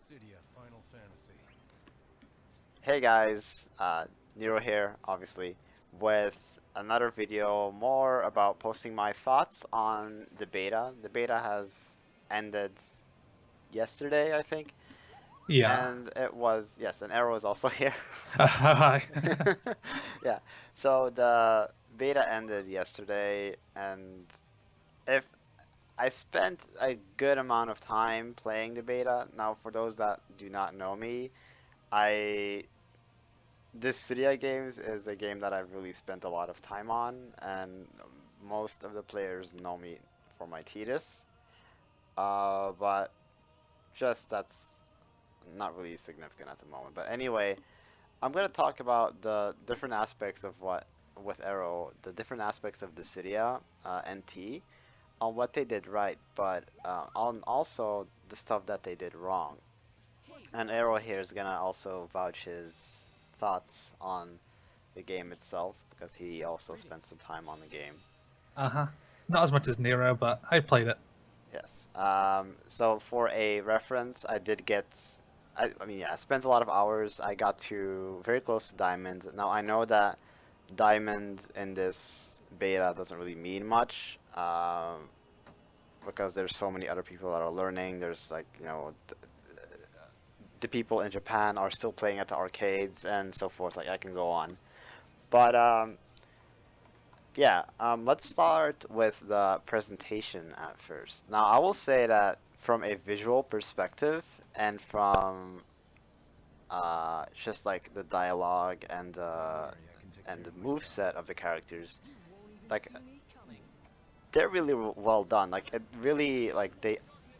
Dissidia Final Fantasy. Hey guys, Nero here, obviously, with another video more about posting my thoughts on the beta. The beta has ended yesterday, I think, Yeah. and it was, yes, and Arrow is also here. Hi. Yeah, so the beta ended yesterday, and if I spent a good amount of time playing the beta. Now, for those that do not know me, I Dissidia games is a game that I've really spent a lot of time on, and most of the players know me for my Tidus. But just that's not really significant at the moment. But anyway, I'm gonna talk about the different aspects of what with Arrow, the different aspects of Dissidia NT, on what they did right, but on also the stuff that they did wrong. And Arrow here is gonna also vouch his thoughts on the game itself because he also spent some time on the game. Uh-huh. Not as much as Nero, but I played it. Yes. So for a reference, I did get. I mean, yeah, I spent a lot of hours. I got to very close to Diamond. Now I know that Diamond in this beta doesn't really mean much, because there's so many other people that are learning. There's like, the people in Japan are still playing at the arcades and so forth. Like I can go on, but yeah, let's start with the presentation at first. Now, I will say that from a visual perspective and from just like the dialogue and the move set of the characters, like they're really well done. Like it really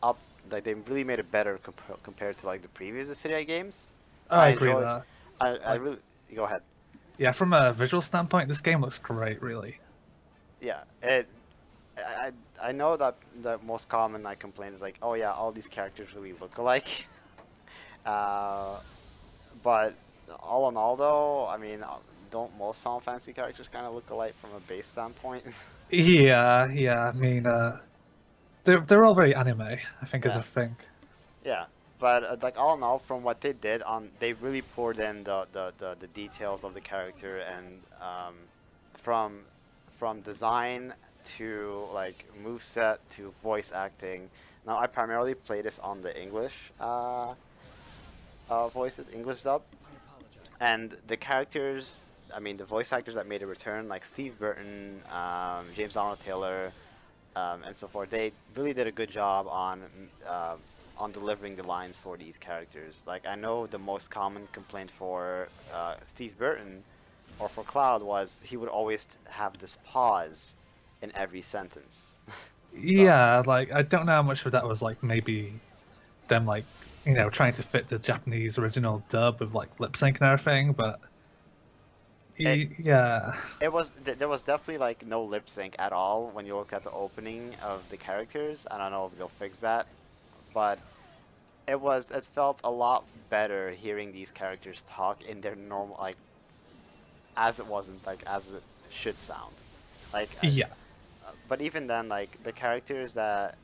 up they really made it better compared to like the previous Dissidia games. I I agree enjoyed. that. I Like, really go ahead. yeah, from a visual standpoint, this game looks great, really. Yeah, it I I know that the most common like complaint is like, oh yeah, all these characters really look alike. Uh, but all in all, though, I mean, don't most Final Fantasy characters kind of look alike from a base standpoint? Yeah, I mean, they're all very anime, I think is Yeah, a thing. yeah. But like all in all, from what they did on, they really poured in the details of the character and from from design to like moveset to voice acting. Now I primarily play this on the English voices, English dub, and the characters. I mean, the voice actors that made a return, like Steve Burton, James Donald Taylor, and so forth. They really did a good job on delivering the lines for these characters. Like I know the most common complaint for Steve Burton or for Cloud was he would always have this pause in every sentence. So Yeah, like I don't know how much of that was like maybe them like trying to fit the Japanese original dub with like lip sync and everything, but it yeah, there was definitely like no lip sync at all when you look at the opening of the characters. I don't know if they'll fix that, but it felt a lot better hearing these characters talk in their normal like as it wasn't like as it should sound. Like yeah. but even then, like the characters that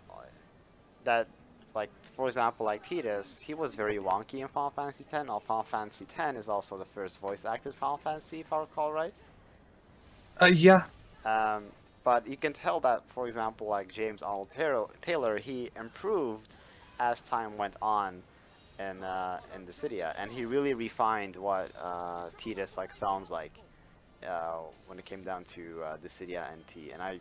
like for example like Tidus, he was very wonky in Final Fantasy X. Now Final Fantasy X is also the first voice acted Final Fantasy, if I recall right. Yeah, Um, but you can tell that, for example, like James Arnold Taylor, he improved as time went on in Dissidia, and he really refined what Tidus like sounds like when it came down to Dissidia NT, and I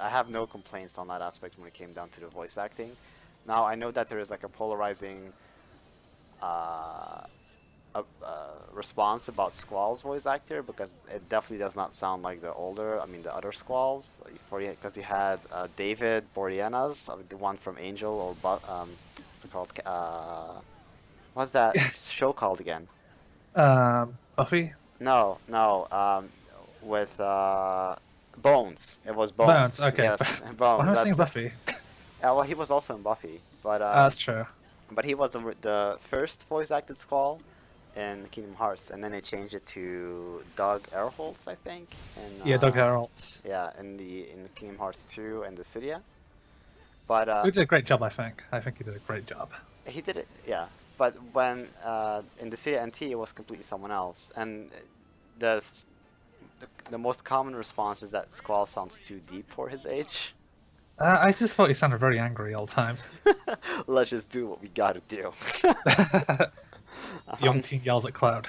have no complaints on that aspect when it came down to the voice acting. Now I know that there is like a polarizing uh, response about Squall's voice actor because it definitely does not sound like the older, I mean the other Squalls. Because you had David Boreanaz, the one from Angel or what's it called? What's that yes. show called again? Buffy, No, no, with Bones. It was Bones. Bones. Okay, Yes, why am Bones. I saying That's it. Buffy? Yeah, well, he was also in Buffy, That's true. but he was the first voice acted Squall in Kingdom Hearts, and then they changed it to Doug Erholtz, I think, in Yeah, Doug Heralds. yeah, in Kingdom Hearts 2 and Dissidia. But Who did a great job, I think. I think he did a great job. he did it, yeah. but when in Dissidia NT it was completely someone else, and the the most common response is that Squall sounds too deep for his age. I just thought he sounded very angry all the time. Let's just do what we gotta do. Young um, teen yells at Cloud.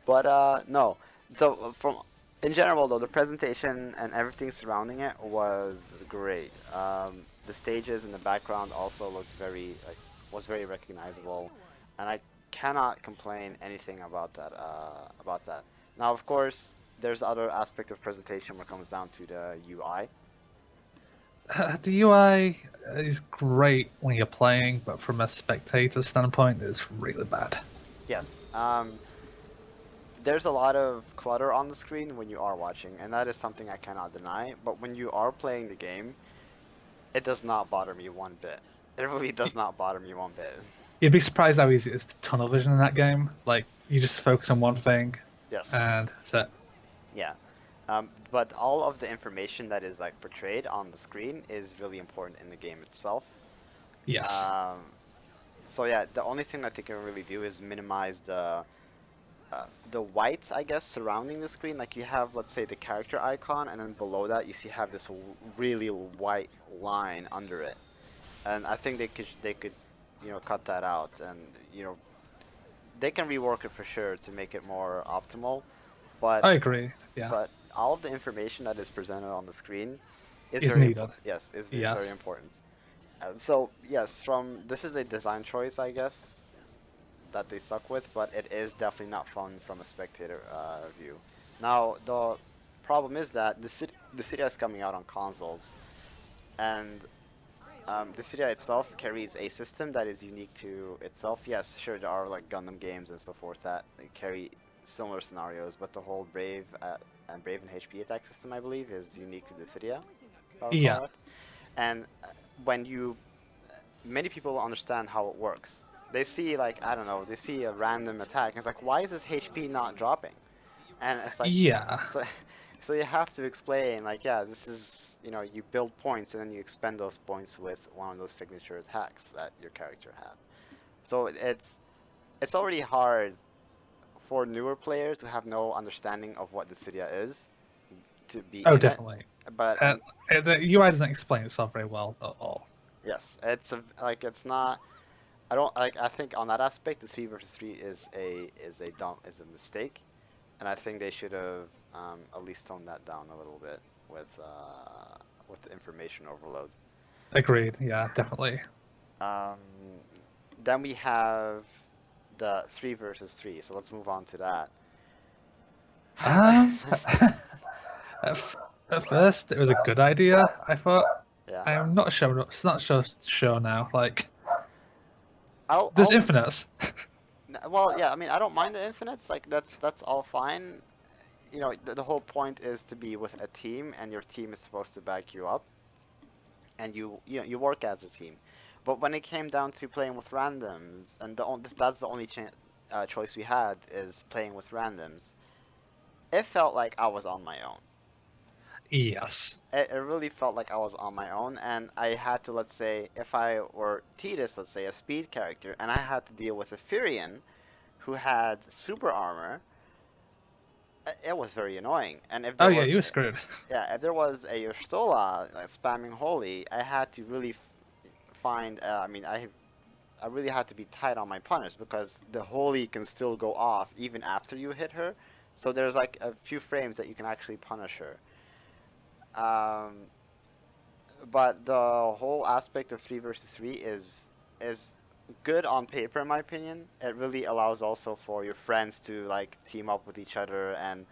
but no. So from in general though, the presentation and everything surrounding it was great. The stages in the background also looked very like was very recognizable, and I cannot complain anything about that. About that. Now, of course, there's other aspect of presentation when it comes down to the UI. The UI is great when you're playing, but from a spectator standpoint, it's really bad. Yes. There's a lot of clutter on the screen when you are watching, and that is something I cannot deny. But when you are playing the game, it does not bother me one bit. It really does not bother me one bit. You'd be surprised how easy it is to tunnel vision in that game. Like, you just focus on one thing, Yes. and that's it. Yeah. But all of the information that is like portrayed on the screen is really important in the game itself. Yes. Um, so yeah, the only thing that they can really do is minimize the whites, I guess, surrounding the screen. Like you have, let's say, the character icon, and then below that you see have this really white line under it. And I think they could, cut that out, and they can rework it for sure to make it more optimal. But I agree. Yeah. but all of the information that is presented on the screen is Is very needed. important. Yes, is very Yes. important. So yes, from this is a design choice, I guess, that they stuck with, but it is definitely not fun from a spectator view. Now, the problem is that the Cydia is coming out on consoles, and the Cydia itself carries a system that is unique to itself. Yes, sure, there are like Gundam games and so forth that carry similar scenarios, but the whole Brave and HP attack system, I believe, is unique to the Cydia, if I recall Yeah. it. And when you many people don't understand how it works. They see like I don't know, they see a random attack and it's like why is this HP not dropping? And it's like Yeah. so, so you have to explain like yeah, this is you build points and then you expend those points with one of those signature attacks that your character had. So it's already hard for newer players who have no understanding of what the Cydia is to be Oh, in it. definitely. But The UI doesn't explain itself very well at all. yes, it's not. I don't like. I think on that aspect, the 3 versus 3 is a mistake, and I think they should have at least toned that down a little bit with the information overload. Agreed. Yeah, definitely. Um, then we have the 3 versus 3. So let's move on to that. Um, at first, it was a good idea. I thought. Yeah, I'm not sure. It's not sure now. Like, I'll there's I'll infinites. well yeah. I mean, I don't mind the infinites. Like that's all fine. The whole point is to be with a team, and your team is supposed to back you up, and you work as a team. But when it came down to playing with randoms, and that's the only choice we had is playing with randoms, it felt like I was on my own. Yes. It really felt like I was on my own, and I had to, let's say, if I were Tidus, let's say, a speed character, and I had to deal with a Furion who had super armor, it was very annoying. And if Oh there yeah, was you were screwed. Yeah, if there was a Urstola like, spamming Holy, I had to really find. I mean, I really had to be tight on my punish because the Holy can still go off even after you hit her. So there's like a few frames that you can actually punish her. Um, but the whole aspect of 3 versus 3 is good on paper in my opinion. It really allows also for your friends to like team up with each other and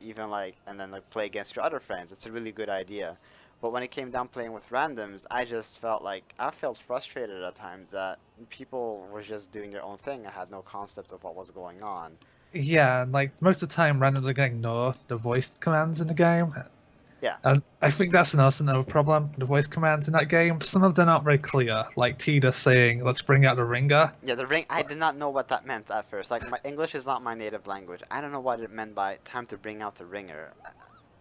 even like and then like play against your other friends. It's a really good idea. But when it came down playing with randoms, I just felt like I felt frustrated at times that people were just doing their own thing. I had no concept of what was going on. Yeah, and like most of the time, randoms are going to ignore the voice commands in the game, Yeah, and I think that's also another problem. The voice commands in that game, some of them aren't very clear. Like Tida saying, "Let's bring out the ringer." yeah, the ring. I did not know what that meant at first. Like my English is not my native language. I don't know what it meant by time to bring out the ringer.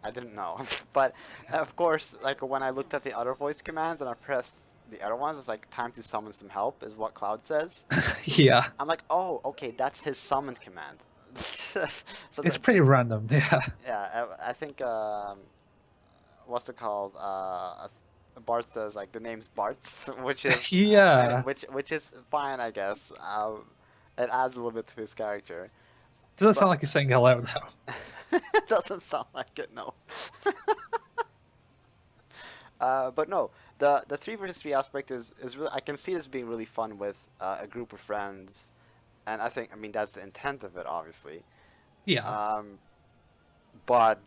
I didn't know. But of course, like when I looked at the other voice commands and I pressed the other ones, it's like time to summon some help is what Cloud says. Yeah, I'm like, oh, okay, that's his summon command. So it's that's pretty random. Yeah, yeah. I think what's it called? Bart says like the name's Bart's, which is yeah. which is fine, I guess. It adds a little bit to his character, Doesn't sound but like you're saying hello though. it doesn't sound like it, no. But no, the three versus three aspect is really I can see this being really fun with a group of friends, and I mean that's the intent of it, obviously. Yeah, Um, but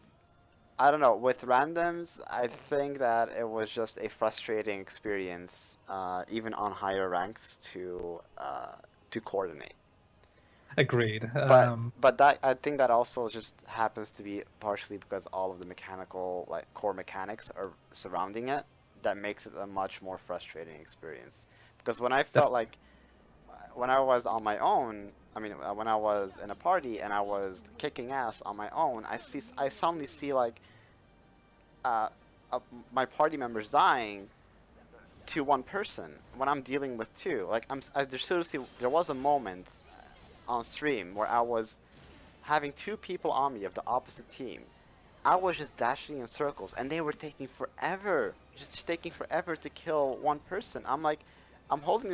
I don't know, with randoms, I think that it was just a frustrating experience, even on higher ranks to coordinate. agreed. But that I think that also just happens to be partially because all of the mechanical like core mechanics are surrounding it that makes it a much more frustrating experience. Because when I felt Definitely. like when I was on my own, I mean when I was in a party and I was kicking ass on my own, I suddenly see like uh, uh, my party members dying to one person when I'm dealing with two. Like there's seriously there was a moment on stream where I was having two people on me of the opposite team. I was just dashing in circles, and they were taking forever, just taking forever to kill one person. I'm like, I'm holding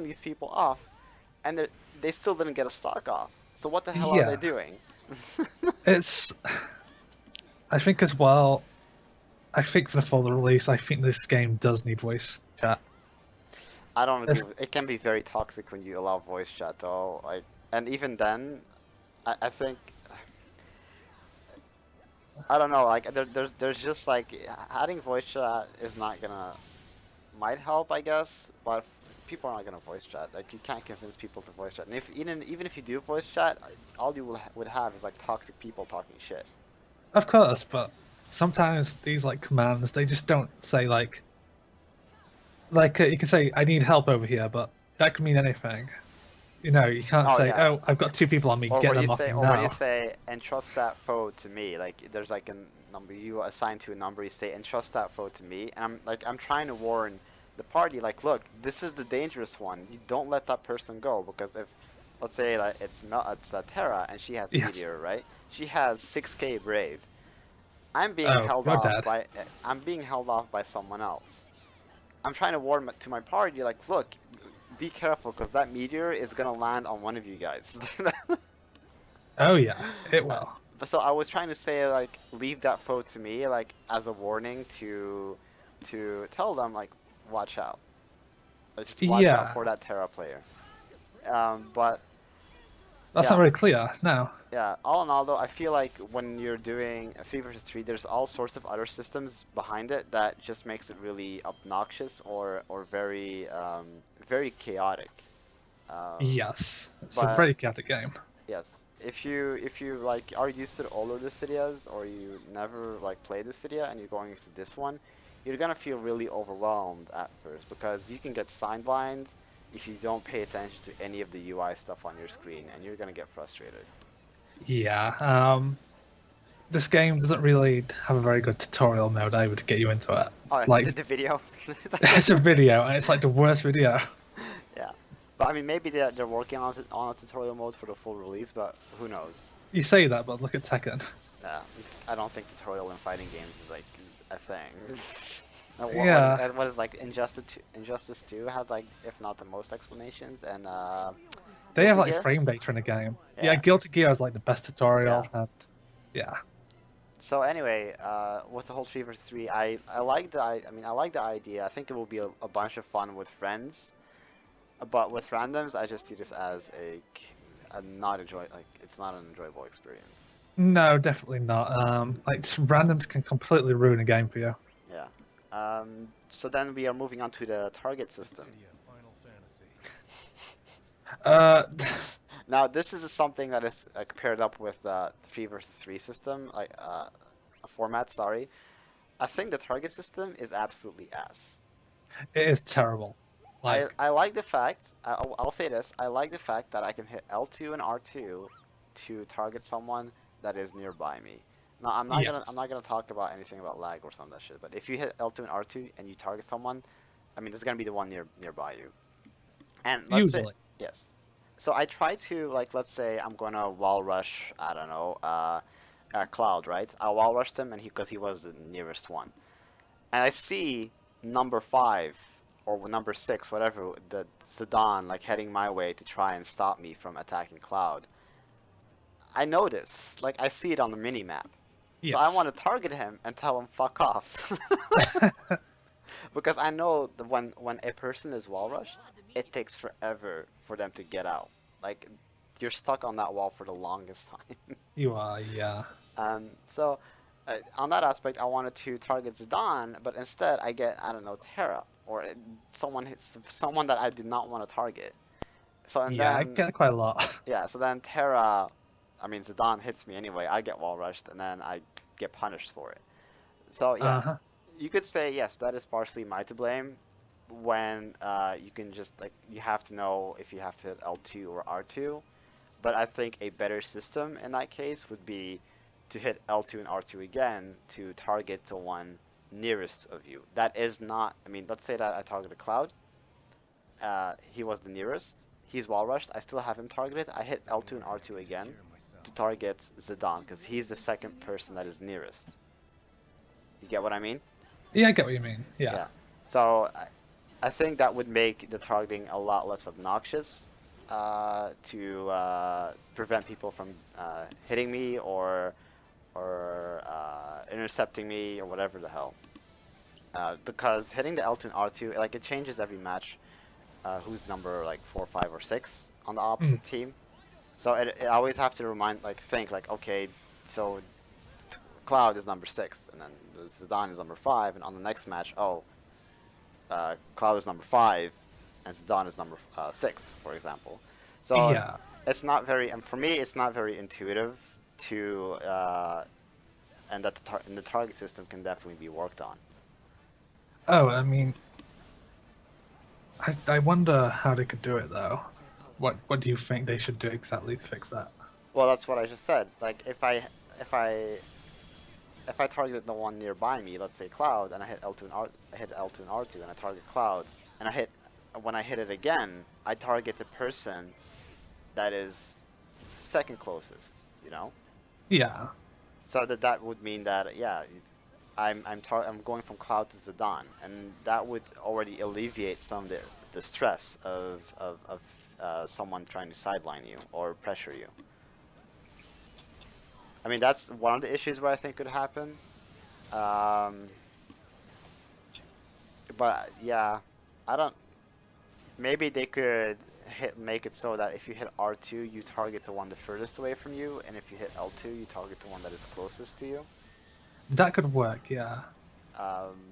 these people off, and they still didn't get a stock off. So what the hell are they Yeah, doing? it's. I think as well. I think for the full release, I think this game does need voice chat. I don't agree It's, with, it can be very toxic when you allow voice chat though. Like, and even then, I think I don't know. Like, there's just like adding voice chat is not gonna might help, I guess, but people are not gonna voice chat. Like you can't convince people to voice chat. And if even if you do voice chat, all you would have is like toxic people talking shit. of course, but sometimes these like commands they just don't say you can say I need help over here, but that could mean anything. You know, you can't Oh say, yeah. "Oh, I've got two people on me, get them off me Or where you now." say entrust that foe to me. Like there's like a number you assign to a number. You say entrust that foe to me, and I'm trying to warn the party. Like, look, this is the dangerous one. You don't let that person go because if let's say that it's Terra and she has Yes. Meteor, right? She has 6k Brave. Oh, you're dead. I'm being held off by someone else. I'm trying to warn to my party, like, look, be careful because that meteor is gonna land on one of you guys. Oh yeah, it Uh, will. but so I was trying to say like leave that foe to me like as a warning to tell them like watch out. Like, just watch out Yeah, for that Terra player. But that's not yeah, very clear. No. yeah. All in all though, I feel like when you're doing a three versus three, there's all sorts of other systems behind it that just makes it really obnoxious or very very chaotic. Um, Yes, it's a but very chaotic game. yes, if you like are used to the older Dissidias or you never like played Dissidia and you're going into this one, you're gonna feel really overwhelmed at first because you can get sidelined if you don't pay attention to any of the UI stuff on your screen and you're gonna get frustrated. Yeah. This game doesn't really have a very good tutorial mode either to get you into it. Oh, Like, the video. it's a video, and it's like the worst video. Yeah, but I mean maybe they're working on a tutorial mode for the full release, but who knows? You say that, but look at Tekken. Yeah, I don't think tutorial in fighting games is like a thing. Yeah, What is like Injustice 2 has like if not the most explanations and they have Guilty like Gear? frame data in the game. Yeah, Yeah. Guilty Gear is like the best Yeah. tutorial, and yeah, So anyway, with the whole 3 versus 3, I like I mean I like the idea. I think it will be a bunch of fun with friends, but with randoms, I just see this as a not enjoy like it's not an enjoyable experience. no, definitely not. Like randoms can completely ruin a game for you. Yeah. So then we are moving on to the target system. Uh, Now this is something that is paired up with the 3 versus 3 system, like a format. Sorry, I think the target system is absolutely ass. it is terrible. Like, I like the fact I'll say this. I like the fact that I can hit L2 and R2 to target someone that is nearby me. Now I'm yes, not gonna talk about anything about lag or some of that shit. But if you hit L2 and R2 and you target someone, I mean, there's gonna be the one nearby you. And let's say Usually. yes. So I try to like let's say I'm gonna wall rush. I don't know. Cloud, right? I wall rushed him, and because he was the nearest one, and I see number 5 or number 6, whatever, the Zidane like heading my way to try and stop me from attacking Cloud. I notice, like I see it on the mini map. So I want Yes. to target him and tell him fuck off. Because I know that when a person is wall rushed, it takes forever for them to get out. Like you're stuck on that wall for the longest time. You are, yeah. So on that aspect, I wanted to target Zidane, but instead I get I don't know Terra or someone hits someone that I did not want to target. So and Yeah, I then get it quite a lot. yeah, so then Terra, I mean Zidane hits me anyway. I get wall rushed and then I get punished for it. So yeah, Uh-huh. you could say yes, that is partially my to blame. When you can just like you have to know if you have to hit L2 or R2. But I think a better system in that case would be to hit L2 and R2 again to target the one nearest of you. That is not, I mean, let's say that I targeted Cloud. He was the nearest. He's wall rushed. I still have him targeted. I hit L2 and R2 again to target Zidane because he's the second person that is nearest. You get what I mean? Yeah, I get what you mean. Yeah. Yeah. So I think that would make the targeting a lot less obnoxious to prevent people from hitting me or intercepting me or whatever the hell. Because hitting the L2 and R2, like it changes every match. Who's number like 4, 5, or 6 on the Mm. opposite team. So it always have to think like, okay, so Cloud is number 6, and then Zidane is number 5, and on the next match, oh, Cloud is number 5, and Zidane is number 6, for example. So Yeah. it's not very, and for me, it's not very intuitive to, and that the target system can definitely be worked on. Oh, I mean, I wonder how they could do it though. What do you think they should do exactly to fix that? Well, that's what I just said. Like if I if I target the one nearby me, let's say Cloud, and I hit L2 and I hit L2 and R2, and I target Cloud, and when I hit it again, I target the person that is second closest, you know? Yeah. So that would mean that yeah, I'm going from Cloud to Zidane, and that would already alleviate some of the stress of someone trying to sideline you or pressure you. I mean, that's one of the issues where I think could happen. Um, but yeah, I don't. Maybe they could make it so that if you hit R2, you target the one the furthest away from you, and if you hit L2, you target the one that is closest to you. That could work, yeah.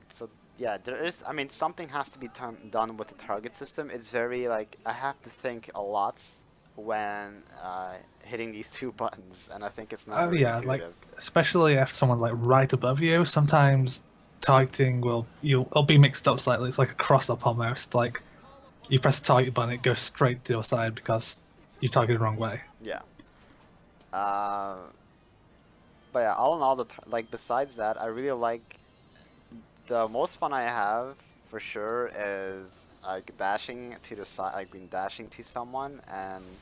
So yeah, there is. I mean, something has to be done with the target system. It's very like I have to think a lot when hitting these two buttons, and I think it's not Oh very yeah, like intuitive. especially if someone's like right above you, sometimes targeting it'll be mixed up slightly. It's like a cross up almost. Like you press the target button, it goes straight to your side because you targeted the wrong way. Yeah. Uh, but yeah, all in all, like besides that, I really like the most fun I have for sure is like dashing to the side, like being dashing to someone, and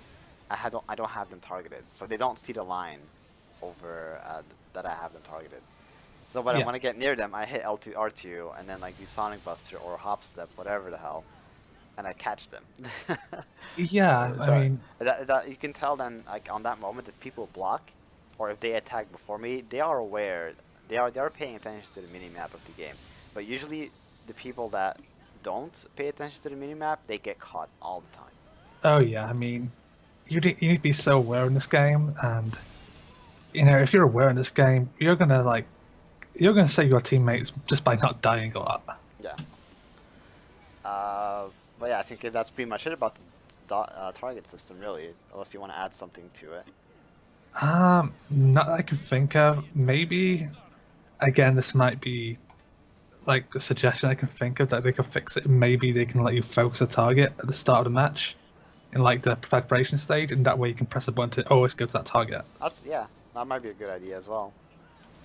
I don't have them targeted, so they don't see the line over that I have them targeted. So when I Yeah. want to get near them, I hit L2 R2 and then like do Sonic Buster or Hop Step, whatever the hell, and I catch them. Yeah, I So mean, that you can tell then like on that moment if people block or if they attack before me, they are aware. They are paying attention to the mini map of the game. But usually the people that don't pay attention to the mini map, they get caught all the time. oh yeah, I mean, you need to be so aware in this game, and if you're aware in this game, you're gonna save your teammates just by not dying a lot. Yeah. But yeah, I think that's pretty much it about the target system, really. Unless you want to add something to it. Not that I can think of. Maybe again, this might be like a suggestion I can think of that they could fix it. Maybe they can let you focus a target at the start of the match in like the preparation stage, and that way you can press a button to always go to that target. Yeah, that might be a good idea as well.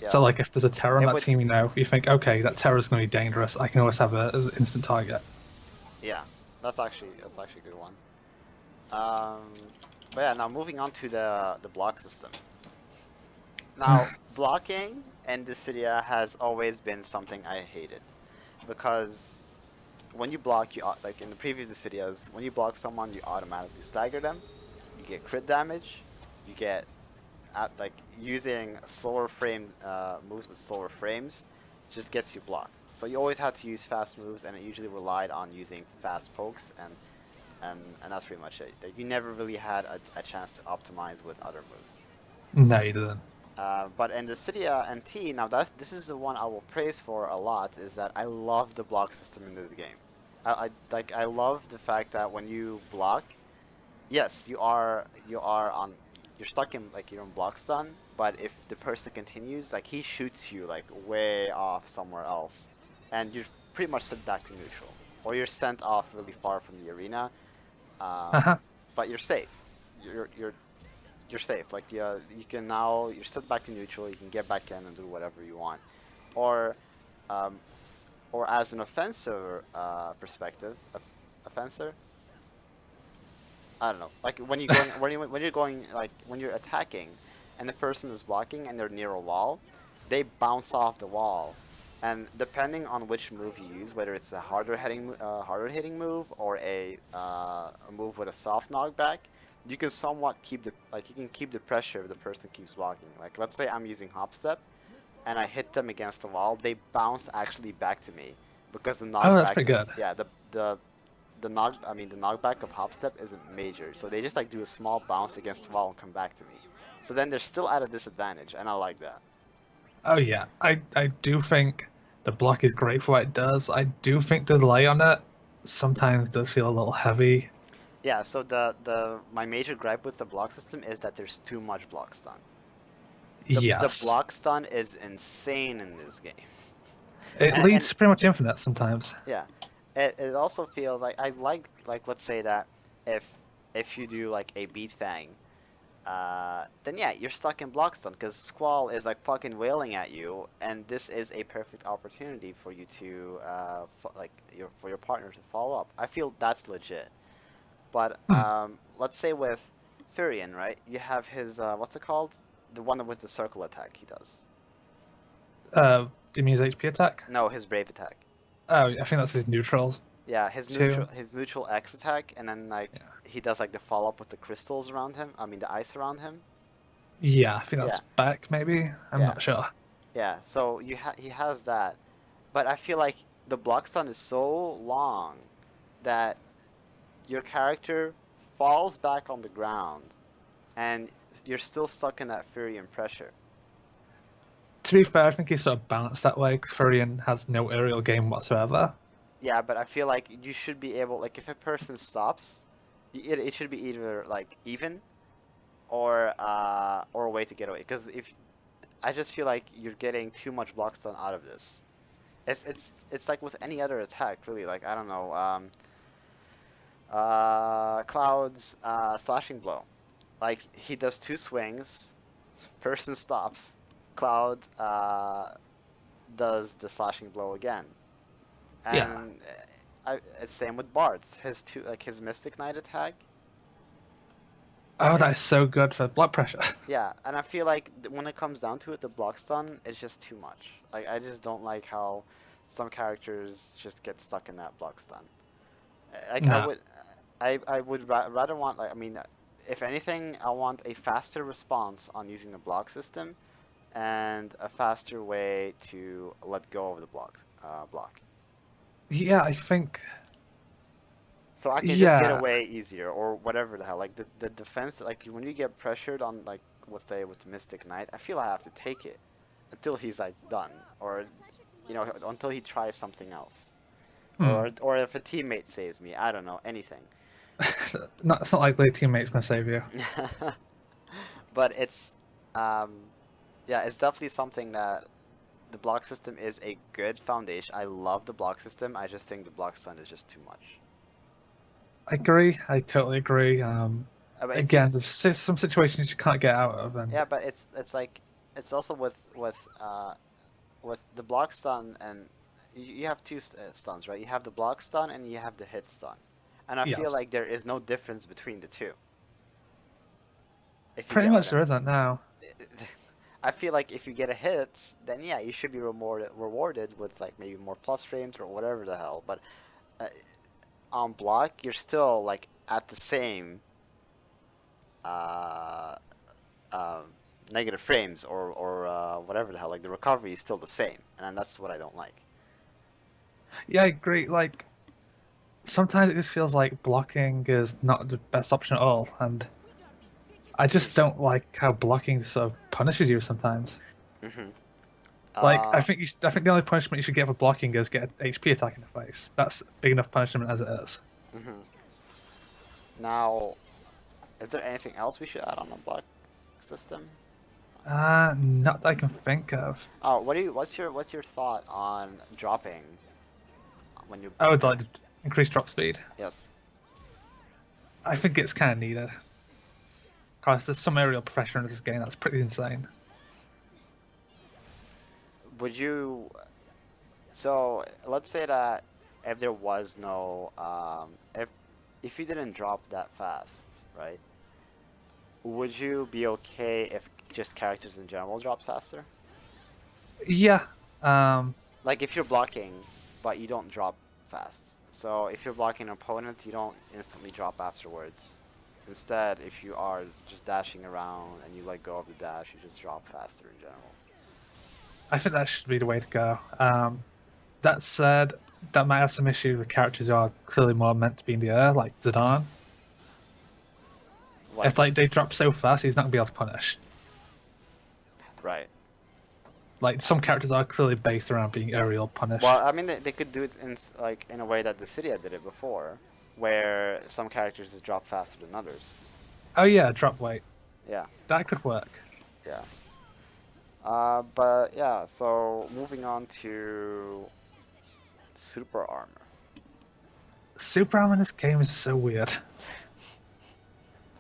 So Yeah, like if there's a terror on it that would. team, you think, okay, that terror's going to be dangerous. I can always have it as an instant target. Yeah, that's actually a good one. But yeah, now moving on to the block system. Now, blocking in Dissidia has always been something I hated because when you block, like in the previous Dissidias, when you block someone, you automatically stagger them. You get crit damage. You get like using slower frame moves with slower frames just gets you blocked. So you always had to use fast moves, and it usually relied on using fast pokes, and that's pretty much it. Like, you never really had a chance to optimize with other moves. No, you didn't. But in the Dissidia NT, now this is the one I will praise for a lot, is that I love the block system in this game. I love the fact that when you block, yes, you're stuck in like you're on block stun, but if the person continues, like he shoots you like way off somewhere else, and you're pretty much sent back to neutral, or you're sent off really far from the arena, um, Uh-huh. but you're safe. You're safe. Like you can now you're sent back to neutral. You can get back in and do whatever you want, or um, or as an offensive perspective, offensor. I don't know. Like when you're going when you're going like when you're attacking and the person is blocking and they're near a wall, they bounce off the wall. And depending on which move you use, whether it's a harder hitting move or a move with a soft knockback, you can somewhat keep you can keep the pressure if the person keeps blocking. Like let's say I'm using hop step and I hit them against the wall, they bounce actually back to me because the Oh, that's knockback pretty is good. yeah the knockback of hop step isn't major, so they just like do a small bounce against the wall and come back to me. So then they're still at a disadvantage, and I like that. Oh yeah, I do think the block is great for what it does. I do think the delay on it sometimes does feel a little heavy. Yeah, so the my major gripe with the block system is that there's too much block stun. The Yes, block stun is insane in this game. it And leads to pretty much infinite sometimes. yeah, it also feels like I like let's say that if if you do like a beat fang, then yeah, you're stuck in block stun because Squall is like fucking wailing at you, and this is a perfect opportunity for you to for your partner to follow up. I feel that's legit. But Hmm. let's say with Furion, right? You have his what's it called? The one with the circle attack he does. Do you mean his HP attack? No, his brave attack. Oh, I think that's his neutrals Yeah, too. his neutral X attack, and then like Yeah, he does like the follow up with the crystals around him. I mean the ice around him. yeah, I think Yeah, that's back maybe. I'm yeah. not sure. Yeah, so he has that, but I feel like the block stun is so long that your character falls back on the ground and you're still stuck in that fury and pressure. To be fair, I think he's sort of balanced that way because Furion has no aerial game whatsoever. Yeah, but I feel like you should be able, like if a person stops, it should be either like even or a way to get away. Because if I just feel like you're getting too much block stun out of this. It's like with any other attack, really. Like I don't know, Cloud's slashing blow. Like he does two swings, person stops, Cloud does the slashing blow again, Yeah. and it's same with Bart's. His two like his Mystic Knight attack. Oh, It, that is so good for blood pressure. yeah, and I feel like when it comes down to it, the block stun is just too much. Like I just don't like how some characters just get stuck in that block stun. Like No. I would rather want like I mean, if anything, I want a faster response on using the block system and a faster way to let go of the block. Yeah, I think. So I can just get Yeah. away easier or whatever the hell. Like the defense, like when you get pressured on like with the Mystic Knight, I feel I have to take it until he's like done or until he tries something else. Hmm. Or if a teammate saves me, I don't know, anything. No, it's not likely a teammate's gonna save you. But it's um yeah, it's definitely something that the block system is a good foundation. I love the block system. I just think the block stun is just too much. I agree. I totally agree. But it's Again, there's just some situations you can't get out of, and yeah, but it's like it's also with the block stun and you have two stuns, right? You have the block stun and you have the hit stun, and I feel Yes. like there is no difference between the two. If you Pretty get what much I there mean. isn't now. I feel like if you get a hit, then yeah, you should be rewarded with like maybe more plus frames or whatever the hell. But uh, on block, you're still like at the same uh, um, negative frames or whatever the hell. Like the recovery is still the same, and that's what I don't like. Yeah, I agree. Like sometimes it just feels like blocking is not the best option at all, and I just don't like how blocking sort of punishes you sometimes. Hmm. Like Uh, I think the only punishment you should get for blocking is get an HP attack in the face. That's big enough punishment as it is. hmm. Now, is there anything else we should add on the block system? Not that I can think of. Oh, what's your thought on dropping when you I would yeah, like to increase drop speed. yes. I think it's kind of needed. Because there's some aerial pressure in this game that's pretty insane. Would you so let's say that if there was no if you didn't drop that fast, right? Would you be okay if just characters in general drop faster? Yeah. Um, Like if you're blocking but you don't drop fast. So if you're blocking an opponent, you don't instantly drop afterwards. Instead, if you are just dashing around and you let go of the dash, you just drop faster in general. I think that should be the way to go. That said, that might have some issues with characters who are clearly more meant to be in the air, like Zidane. Like, If like they drop so fast, he's not gonna be able to punish. right. Like some characters are clearly based around being aerial Well, punished. I mean, they could do it in like in a way that Dissidia did it before, where some characters just drop faster than others. Oh yeah, drop weight. Yeah, That could work. yeah. But yeah. So moving on to super armor. Super armor in this game is so weird.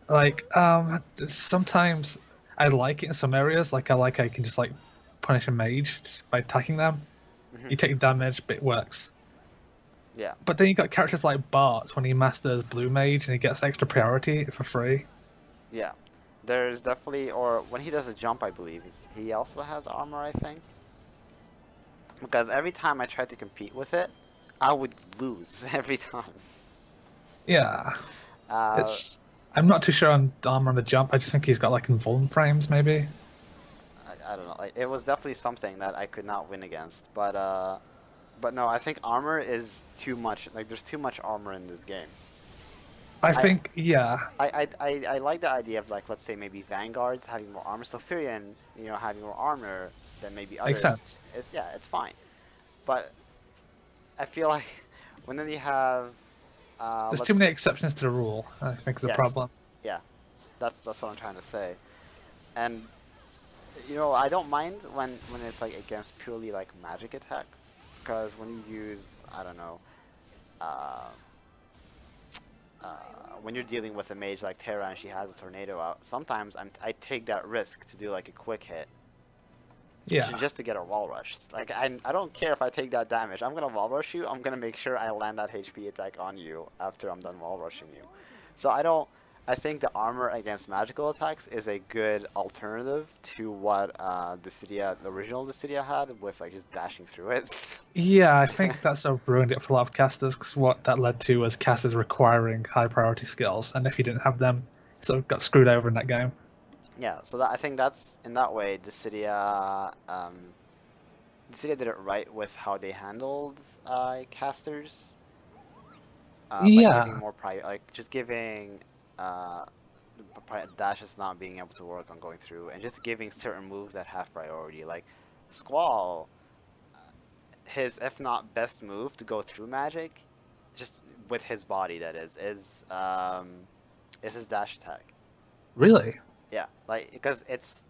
Like, sometimes I like it in some areas. Like I like I can just like punish a mage just by attacking them. Hmm. You take damage, but it works. Yeah, But then you got characters like Bart when he masters Blue Mage and he gets extra priority for free. yeah. There's definitely, or when he does a jump, I believe he also has armor, I think. Because every time I tried to compete with it, I would lose every time. Yeah, Uh, it's. I'm not too sure on armor on the jump. I just think he's got like invuln frames, maybe. I don't know. Like it was definitely something that I could not win against. But no, I think armor is too much. Like there's too much armor in this game. I I think, yeah, I like the idea of like let's say maybe vanguards having more armor. So Firion, having more armor than maybe makes others sense. is yeah, it's fine. But I feel like when then you have There's too let's many say exceptions to the rule. I think is the yes, problem. yeah, that's what I'm trying to say. And I don't mind when it's like against purely like magic attacks, because when you use, I don't know, uh, when you're dealing with a mage like Terra and she has a tornado out, sometimes I take that risk to do like a quick hit, Yeah, just to get a wall rush. Like I don't care if I take that damage. I'm gonna wall rush you. I'm gonna make sure I land that HP attack on you after I'm done wall rushing you. So I don't. I think the armor against magical attacks is a good alternative to what the original Dissidia had with like just dashing through it. yeah, I think that sort of ruined it for a lot of casters because what that led to was casters requiring high priority skills, and if you didn't have them, you sort of got screwed over in that game. Yeah, so I think that's in that way Dissidia did it right with how they handled casters by giving Yeah, more like just giving uh, dashes not being able to work on going through, and just giving certain moves that have priority. Like Squall, his if not best move to go through magic, just with his body that is his dash attack. really. Yeah, like because it's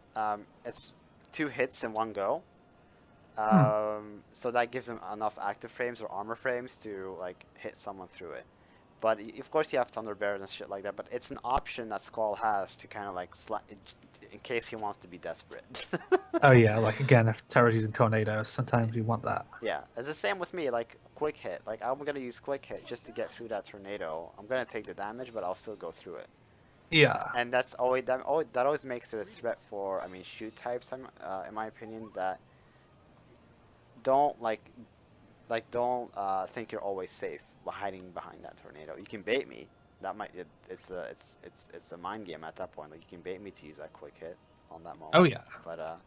two hits in one go. Hmm. So that gives him enough active frames or armor frames to like hit someone through it. But of course you have Thunder Bears and shit like that. But it's an option that Squall has to kind of like in case he wants to be desperate. Oh yeah, like again, if Terra's using tornadoes, sometimes you want that. Yeah, it's the same with me. Like quick hit. Like I'm gonna use quick hit just to get through that tornado. I'm gonna take the damage, but I'll still go through it. Yeah, And that always makes it a threat for, I mean, shoot types. In my opinion, that don't don't think you're always safe by hiding behind that tornado. You can bait me. That might it's a mind game at that point. Like you can bait me to use that quick hit on that oh moment. yeah, But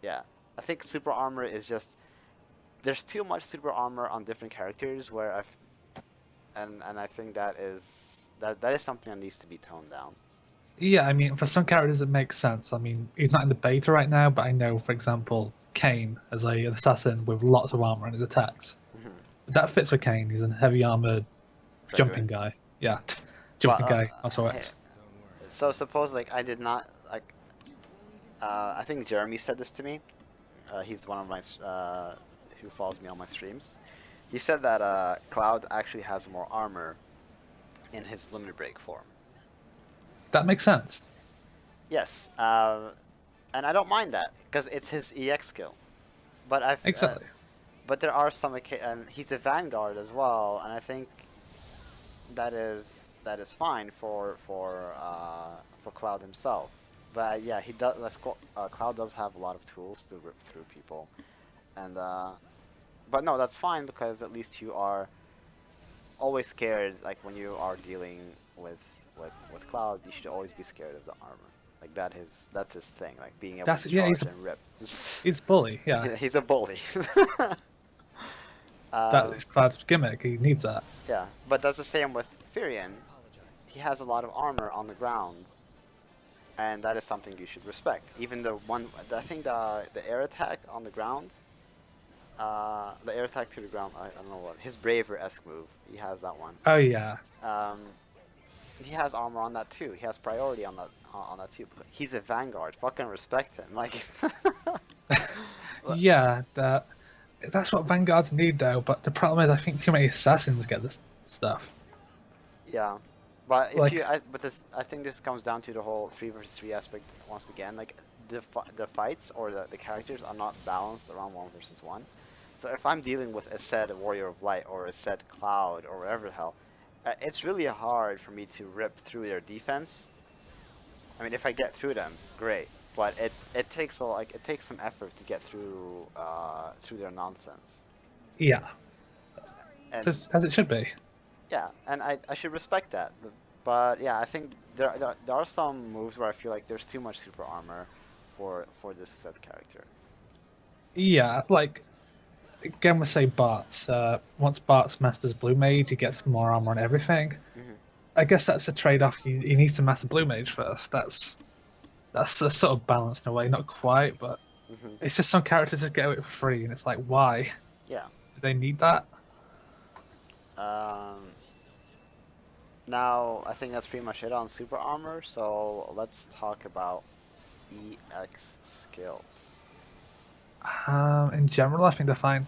yeah, I think super armor is just there's too much super armor on different characters where and I think that is something that needs to be toned down. yeah. I mean, for some characters it makes sense. I mean, he's not in the beta right now, but I know, for example, Kane as an assassin with lots of armor on his attacks. Hmm. That fits for Kane. He's a heavy armored jumping Dragoon. guy. Yeah, But jumping guy. That's all hey, right. so suppose like I did not like I think Jeremy said this to me. He's one of my who follows me on my streams. He said that Cloud actually has more armor in his limit break form. That makes sense. Yes, and I don't mind that because it's his EX skill. But Exactly. but there are some and he's a Vanguard as well, and I think that is fine for Cloud himself. But yeah, he does. Cloud does have a lot of tools to rip through people, and but no, that's fine because at least you are always scared. Like when you are dealing with Cloud, you should always be scared of the armor. Like that's his thing. Like being able That's to yeah. charge and rip. He's a bully. Yeah, He's a bully. that um, is Cloud's gimmick. He needs that. yeah, but that's the same with Firion. He has a lot of armor on the ground, and that is something you should respect. Even the one, I think the air attack on the ground, the air attack to the ground. I don't know what his Braver-esque move. He has that one. Oh yeah. Um, he has armor on that too. He has priority on that too. He's a Vanguard. Fucking respect him. Like, Yeah, that's what Vanguards need though. But the problem is, I think too many assassins get this stuff. yeah. But if Like, you, I think this comes down to the whole 3 versus 3 aspect once again. Like the fights or the characters are not balanced around 1 versus 1. So if I'm dealing with a set Warrior of Light or a set Cloud or whatever the hell, it's really hard for me to rip through their defense. I mean, if I get through them, great. But it takes it takes some effort to get through their nonsense. yeah, And just as it should be. yeah, and I should respect that. But yeah, I think there are some moves where I feel like there's too much super armor for this set character. Yeah, like again, we say Bart's. Once Bart's masters Blue Mage, he gets more armor on everything. Hmm. I guess that's a trade-off. He needs to master Blue Mage first. That's a sort of balance in a way, not quite, but Hmm. it's just some characters just get it for free, and it's like, why? Yeah. Do they need that? Um, Now I think that's pretty much it on super armor. So let's talk about EX skills. In general, I think they're fine.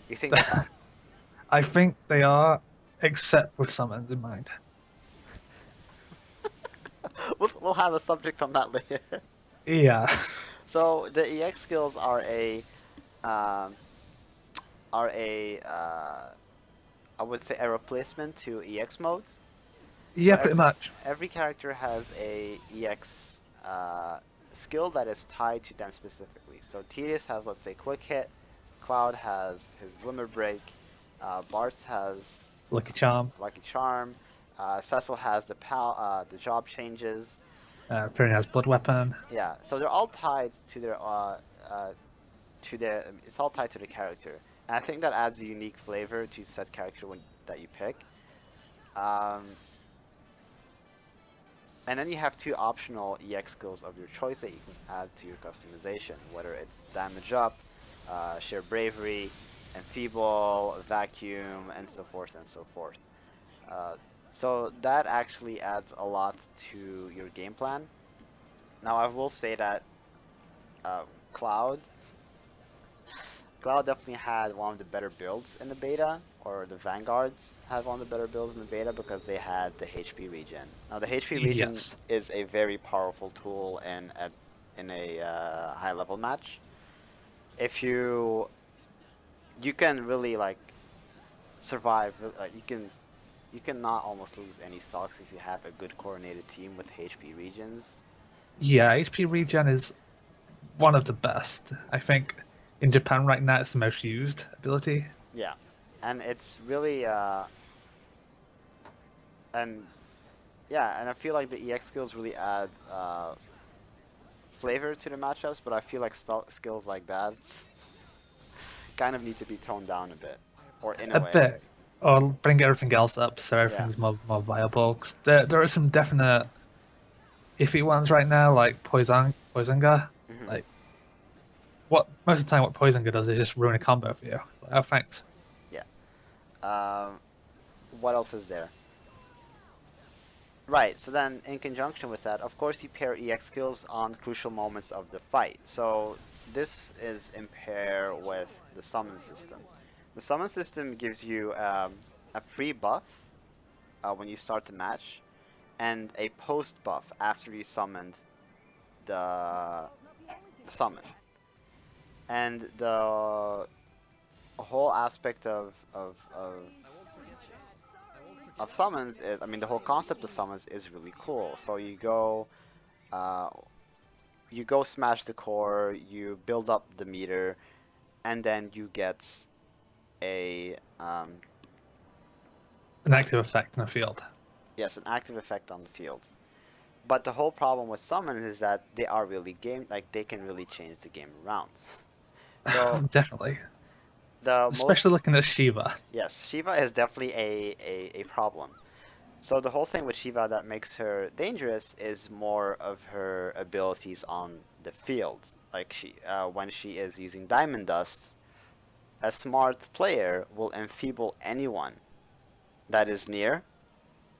You think they're fine? I think they are, except with summons in mind. We'll have a subject on that later. Yeah. So the EX skills um, are a I would say a replacement to EX modes. So Yeah, pretty much. every character has a EX skill that is tied to them specifically. So Tedious has, let's say, Quick Hit. Cloud has his Limit Break. Bartz has Lucky Charm. Lucky Charm. Cecil has the job changes. Pyrion has Blood Weapon. Yeah, so they're all tied to it's all tied to the character. And I think that adds a unique flavor to said character that you pick. Um, and then you have two optional EX skills of your choice that you can add to your customization, whether it's Damage Up, Sheer Bravery, Enfeeble, Vacuum, and so forth and so forth. So that actually adds a lot to your game plan. Now I will say that uh, Cloud Cloud definitely had one of the better builds in the beta, or the Vanguards had one of the better builds in the beta because they had the HP regen. Now the HP regen Yes. is a very powerful tool in a high level match. If you can really like survive, you can not almost lose any stocks if you have a good coordinated team with HP regions. Yeah, HP regen is one of the best. I think in Japan right now it's the most used ability. Yeah, and it's really and yeah, and I feel like the EX skills really add flavor to the matchups, but I feel like skills like that kind of need to be toned down a bit, or in a A way. bit. Or bring everything else up so Yeah. everything's more viable. 'Cause there are some definite iffy ones right now, like Poisonga. Hmm. Like what most of the time what Poisonga does is just ruin a combo for you. It's like, oh thanks. Yeah. Um, what else is there? Right, so then in conjunction with that, of course you pair EX skills on crucial moments of the fight. So this is in pair with the summon system. The summon system gives you a pre-buff when you start the match, and a post-buff after you summoned the summon. And the whole aspect of summons is, I mean, the whole concept of summons is really cool. So uh, you go smash the core, you build up the meter, and then you get a An active effect in a field. yes, an active effect on the field. But the whole problem with summons is that they are really like they can really change the game around. So Definitely. the most Especially looking at Shiva. yes, Shiva is definitely a problem. So the whole thing with Shiva that makes her dangerous is more of her abilities on the field. Like when she is using Diamond Dust, a smart player will enfeeble anyone that is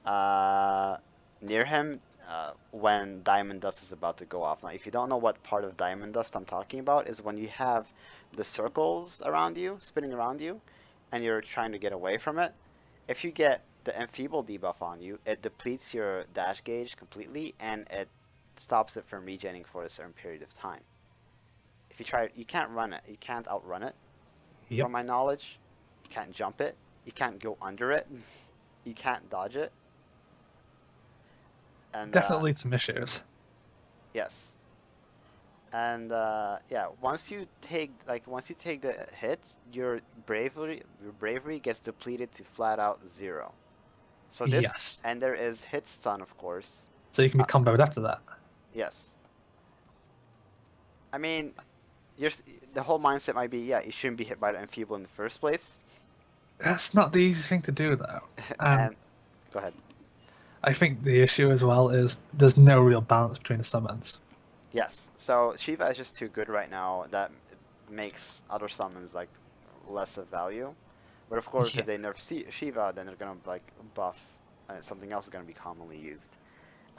uh, near him when Diamond Dust is about to go off. Now, if you don't know what part of Diamond Dust I'm talking about, is when you have the circles around you, spinning around you, and you're trying to get away from it. If you get the Enfeeble debuff on you, it depletes your dash gauge completely, and it stops it from regenerating for a certain period of time. If you try it, you can't run it. You can't outrun it, Yep. from my knowledge. You can't jump it. You can't go under it. You can't dodge it. And Definitely some issues. yes, and yeah, once you take the hit, your bravery gets depleted to flat out zero. So this Yes. and there is hit stun, of course. So you can be Uh, comboed after that. yes, I mean your the whole mindset might be yeah you shouldn't be hit by the enfeeble in the first place. That's not the easy thing to do though. And And go ahead. I think the issue as well is there's no real balance between the summons. Yes, so Shiva is just too good right now that makes other summons like less of value. But of course, Yeah. if they nerf Shiva, then they're gonna like buff something else is gonna be commonly used.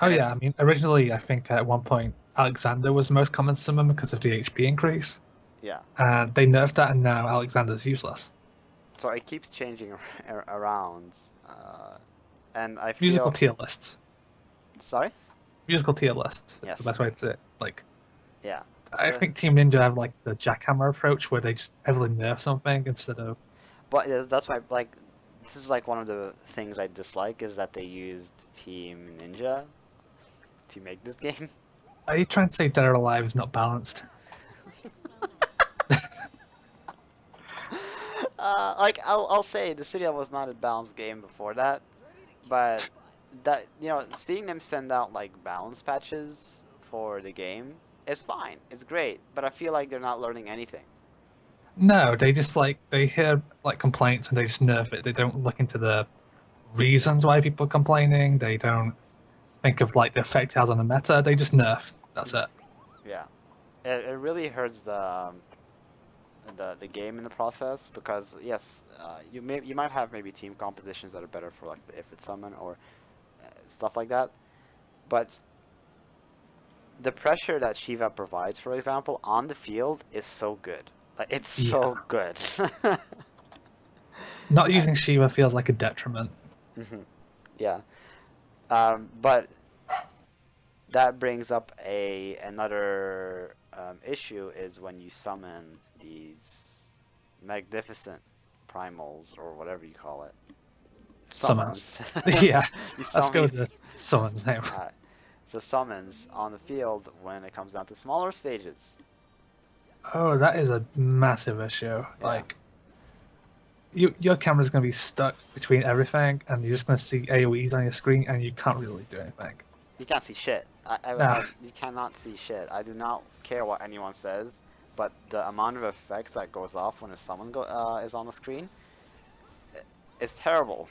Oh And it's yeah, I mean originally I think at one point Alexander was the most common summon because of the HP increase. yeah, And they nerfed that and now Alexander's useless. so it keeps changing around, and I Musical feel tier lists. sorry. Musical tier lists is the Yes, best way to say it. Like yeah. I So, think Team Ninja have like the jackhammer approach where they just heavily nerf something instead of but that's why like this is like one of the things I dislike is that they used Team Ninja to make this game. are you trying to say Dead or Alive is not balanced? Like I'll say Dissidia was not a balanced game before that, but that seeing them send out like balance patches for the game is fine. It's great, but I feel like they're not learning anything. No, they just like they hear like complaints and they just nerf it. They don't look into the reasons why people are complaining. They don't think of like the effect it has on the meta. They just nerf. That's it. Yeah, it really hurts the game in the process because yes, you might have maybe team compositions that are better for like the if it's summon or stuff like that, but the pressure that Shiva provides, for example, on the field is so good. Like it's Yeah. so good. Not using Shiva feels like a detriment. Yeah. But that brings up another issue is when you summon these magnificent primals or whatever you call it. Summons. Summons. Yeah, You let's summon go with these. the summons name. So summons on the field when it comes down to smaller stages. Oh, that is a massive issue. Yeah. Like, your camera's going to be stuck between everything, and you're just going to see AoEs on your screen, and you can't really do anything. You can't see shit. Nah, You cannot see shit. I do not care what anyone says, but the amount of effects that goes off when a summon is on the screen is terrible.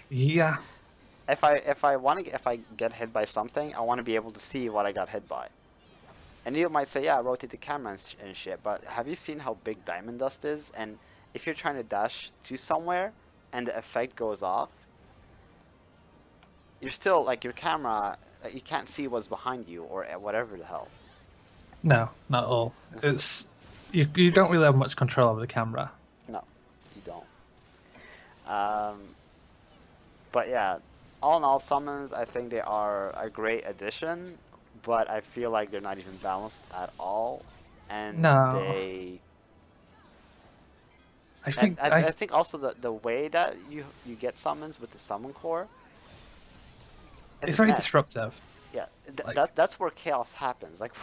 yeah, If I get hit by something, I want to be able to see what I got hit by. And you might say, yeah, rotate the camera and shit, but have you seen how big diamond dust is? And if you're trying to dash to somewhere and the effect goes off, you're still like your camera, you can't see what's behind you or whatever the hell. no, not at all. It's, It's you don't really have much control over the camera. no, you don't. Um, but yeah, all in all, summons, I think they are a great addition, but I feel like they're not even balanced at all, and No, they I and think I think also the way that you get summons with the summon core is it's a very mess. disruptive. Yeah, Like, that's where chaos happens. Like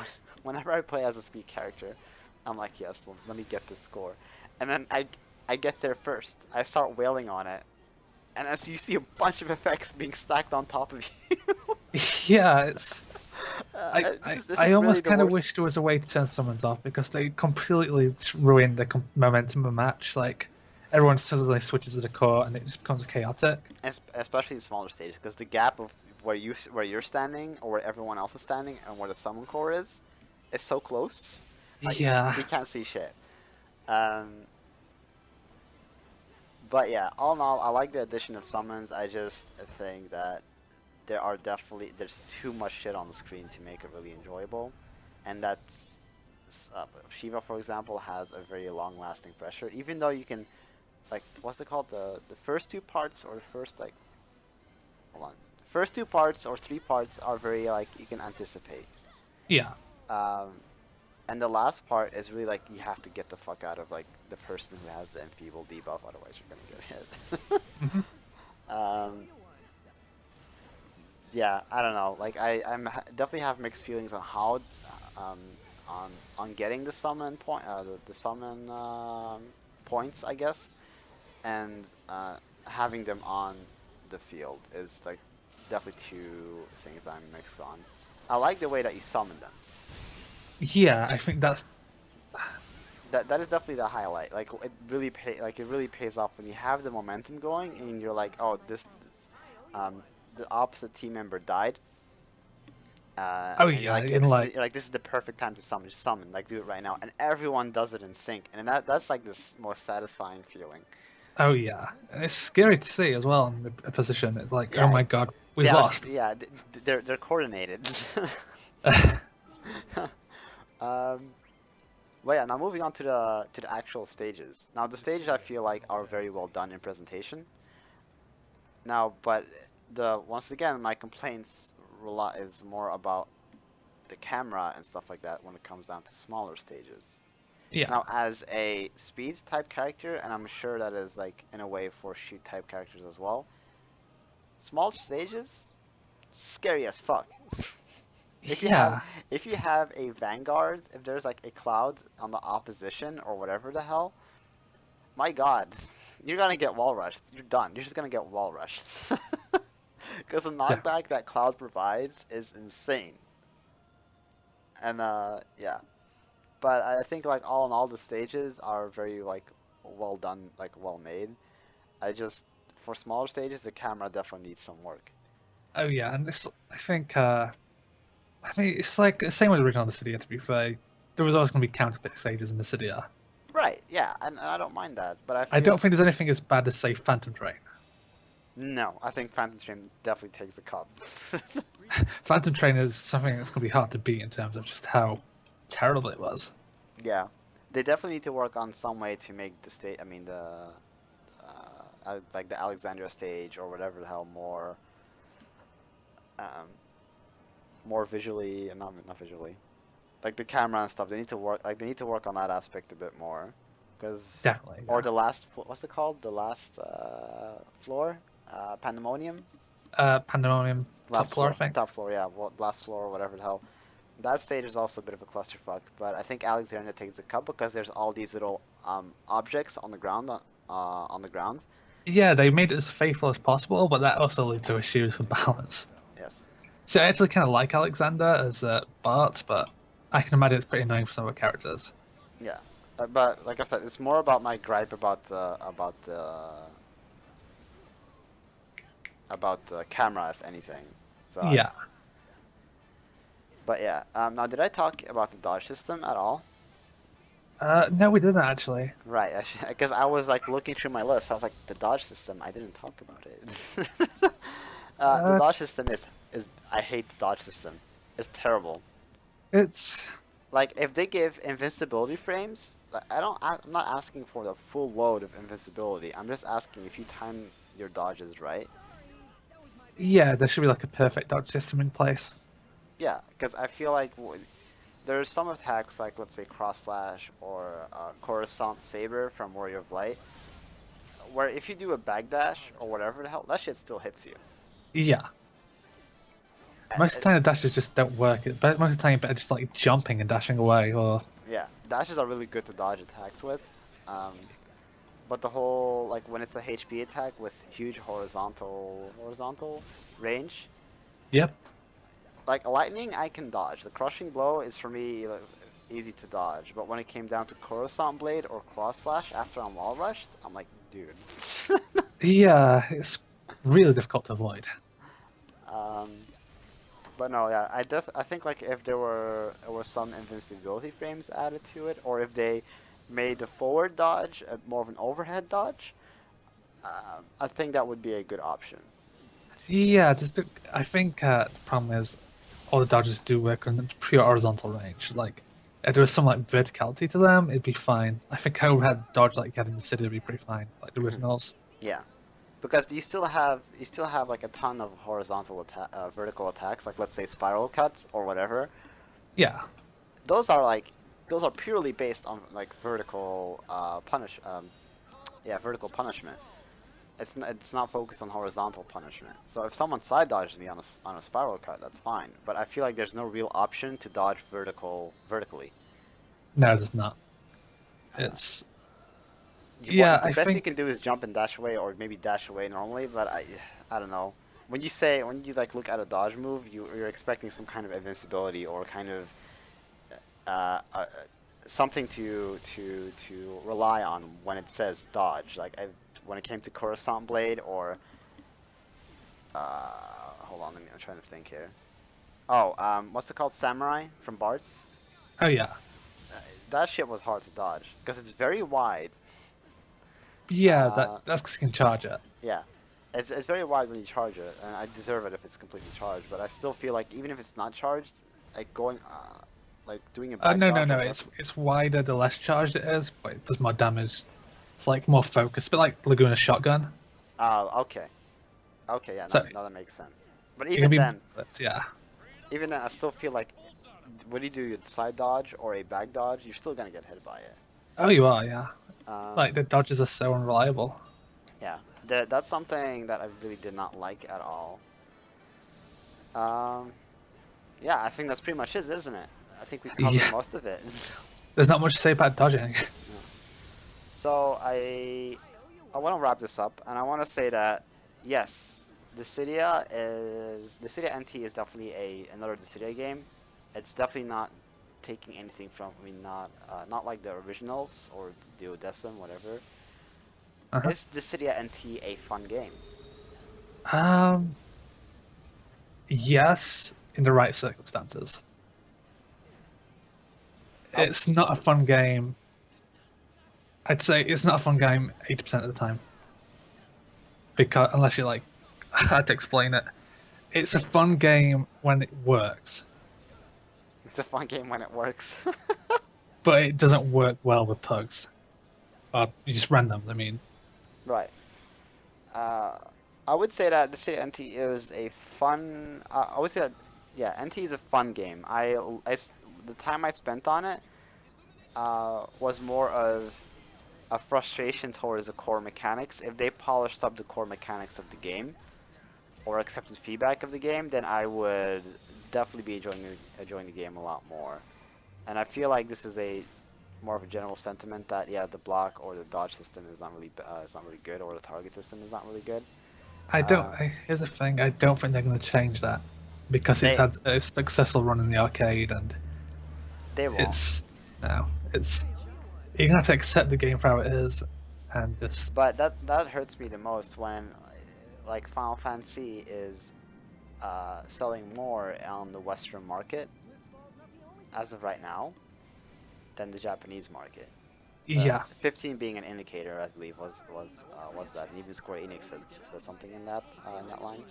whenever I play as a speed character, I'm like, yes, let me get this score, and then I get there first. I start wailing on it, and as you see a bunch of effects being stacked on top of you. yeah, it's This I is really almost the kind of worst. wish there was a way to turn summons off because they completely ruin the momentum of a match. Like, everyone suddenly switches to the core and it just becomes chaotic. Especially in smaller stages, because the gap of where you're standing or where everyone else is standing and where the summon core is so close. Yeah, You can't see shit. Um, but yeah, all in all, I like the addition of summons. I just think that there's too much shit on the screen to make it really enjoyable, and that's Shiva, for example, has a very long-lasting pressure. Even though you can like what's it called the first two parts or the first like hold on. First two parts or three parts are very like you can anticipate. yeah, Um, and the last part is really like you have to get the fuck out of like the person who has the enfeeble debuff, otherwise you're gonna get hit. hmm um, yeah, I don't know. Like definitely have mixed feelings on how um, on getting the summon point the summon points, I guess, and having them on the field is like definitely two things I'm mixed on. I like the way that you summon them. yeah. I think that's That is definitely the highlight. Like it really pays off when you have the momentum going and you're like, oh, the opposite team member died. oh And you're yeah, like, in like you're like, this is the perfect time to summon. Just summon, like, do it right now. And everyone does it in sync, and that's like this most satisfying feeling. oh yeah, and it's scary to see as well in the position. It's like, oh Yeah, my god, we've lost. yeah, they're coordinated. Um, but yeah, now moving on to the actual stages. Now the stages I feel like are very well done in presentation. Now, but the once again my complaints is more about the camera and stuff like that when it comes down to smaller stages. Yeah, Now, as a speed type character, and I'm sure that is like in a way for shoot type characters as well, small stages, scary as fuck. If you have yeah, if you have a vanguard, if there's like a cloud on the opposition or whatever the hell, my god, you're gonna get wall rushed. You're done. You're just gonna get wall rushed. Because the yeah, knockback that cloud provides is insane. And yeah. But I think like all in all the stages are very like well done, like well made. I just for smaller stages the camera definitely needs some work. oh yeah, and this I think I mean it's like the same with the original Dissidia. To be fair, there was always going to be counterpick stages in Dissidia. Right, yeah, and I don't mind that, but I I feel don't think there's anything as bad as say Phantom Train. no, I think Phantom Train definitely takes the cup. Phantom Train is something that's going to be hard to beat in terms of just how terrible it was. Yeah, they definitely need to work on some way to make the state. I mean the like the Alexandria stage or whatever the hell um, more visually, and not visually, like the camera and stuff. They need to work on that aspect a bit more, because Definitely, or yeah. the last what's it called? The last floor, Pandemonium. Pandemonium top floor, I think. Top floor, yeah, last floor, whatever the hell. That stage is also a bit of a clusterfuck, but I think Alexandria takes a cut because there's all these little objects on the ground, on the ground. Yeah, they made it as faithful as possible, but that also led to issues with balance. Yes. So I actually kind of like Alexander as Bart, but I can imagine it's pretty annoying for some of the characters. Yeah. But like I said, it's more about my gripe about the camera, if anything. So, Yeah. but yeah. Now, did I talk about the dodge system at all? No, we didn't actually. Right, because I was like looking through my list. I was like, the dodge system. I didn't talk about it. The Uh, dodge system is I hate the dodge system. It's terrible. it's Like if they give invincibility frames, like, I'm not asking for the full load of invincibility. I'm just asking if you time your dodges right. yeah, there should be like a perfect dodge system in place. Yeah, because I feel like there's some attacks like let's say cross slash or Coruscant Saber from Warrior of Light, where if you do a backdash or whatever the hell, that shit still hits you. Yeah. Most of the time the dashes just don't work. But most of the time you're better just like jumping and dashing away or Yeah, dashes are really good to dodge attacks with. Um, but the whole like when it's a HP attack with huge horizontal range, Yep. like lightning I can dodge. The crushing blow is for me easy to dodge. But when it came down to Coruscant Blade or Cross Slash after I'm wall rushed, I'm like, dude. Yeah, it's really difficult to avoid. um, but no, yeah, I think like if there were some invincibility frames added to it, or if they made the forward dodge more of an overhead dodge, I think that would be a good option. Yeah, I think the problem is all the dodges do work on pure horizontal range. Like, if there was some like verticality to them, it'd be fine. I think overhead dodge like you had in the city would be pretty fine, like the originals. Yeah, because you still have like a ton of vertical attacks, like let's say spiral cuts or whatever. Yeah, Those are like those are purely based on like vertical punishment. It's not focused on horizontal punishment. So if someone side dodges me on a spiral cut, that's fine. But I feel like there's no real option to dodge vertically. no, there's not. Uh, It's what yeah, the I best you think can do is jump and dash away, or maybe dash away normally. But I don't know. When you like look at a dodge move, you're expecting some kind of invincibility or kind of uh, uh, something to rely on when it says dodge. When it came to Coruscant Blade or hold on, I'm trying to think here. Oh, what's it called? Samurai from Bart's. oh yeah, Uh, that shit was hard to dodge because it's very wide. yeah, Uh, that's 'cause you can charge it. yeah, it's very wide when you charge it, and I deserve it if it's completely charged. But I still feel like even if it's not charged, like doing a back No, no, dodge or no. whatever. It's wider the less charged it is, but it does more damage. It's like more focused, a bit like Laguna shotgun. Oh, okay, okay, yeah, So now that makes sense. But it can be, but yeah. even then, I still feel like when you do a side dodge or a back dodge, you're still gonna get hit by it. Oh, you are, yeah. Like Um, the dodges are so unreliable. yeah, that's something that I really did not like at all. Um, yeah, I think that's pretty much it, isn't it? I think we covered Yeah, most of it. there's not much to say about dodging. Yeah. So I want to wrap this up, and I want to say that yes, Dissidia NT is definitely another Dissidia game. It's definitely not taking anything from, I mean, not like the originals or Duodecim, whatever. Uh-huh. Is Dissidia NT a fun game? Um, yes, in the right circumstances. Oh, It's not a fun game. I'd say it's not a fun game 80% of the time. Because unless you like, I had to explain it. It's a fun game when it works, it's a fun game when it works. but it doesn't work well with pugs. You just randoms, I mean. Right. Uh, I would say that Dissidia NT is a fun. I would say that yeah, NT is a fun game. The time I spent on it was more of a frustration towards the core mechanics. If they polished up the core mechanics of the game or accepted feedback of the game, then I would definitely be enjoying the game a lot more. And I feel like this is a more of a general sentiment that yeah, the block or the dodge system is not really good, or the target system is not really good. I don't. Uh, Here's the thing. I don't think they're going to change that because it's they had a successful run in the arcade, and they won't. it's no. It's you're gonna have to accept the game for how it is, and just But that hurts me the most when like Final Fantasy is selling more on the Western market as of right now than the Japanese market. yeah. 15 being an indicator, I believe, was that, and even Square Enix said something in that line.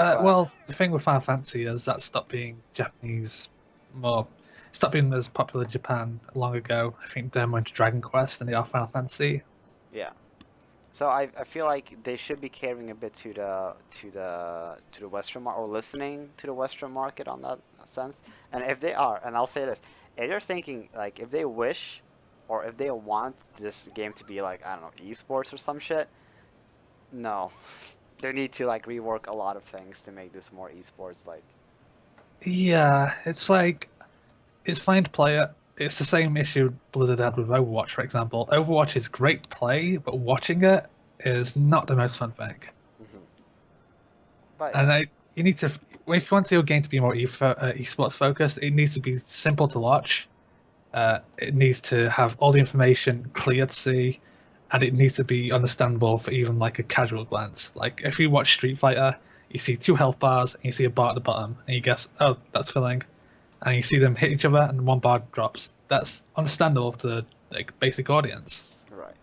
But Well, the thing with Final Fantasy is that stopped being Japanese more. Stopped being as popular in Japan long ago. I think they're more into Dragon Quest than they are Final Fantasy. yeah, so I feel like they should be catering a bit to the Western market, or listening to the Western market on that sense. And if they are, and I'll say this, if they're thinking like if they wish or if they want this game to be like I don't know esports or some shit, no, they need to like rework a lot of things to make this more esports like. Yeah, it's like it's fine to play it. It's the same issue Blizzard had with Overwatch, for example. Overwatch is great to play, but watching it is not the most fun thing. Hmm. But And yeah, you need to, if you want your game to be more esports focused, it needs to be simple to watch. It needs to have all the information clear to see, and it needs to be understandable for even like a casual glance. Like if you watch Street Fighter, you see two health bars and you see a bar at the bottom, and you guess, oh, that's filling, and you see them hit each other and one bar drops. That's understandable to like basic audience, right.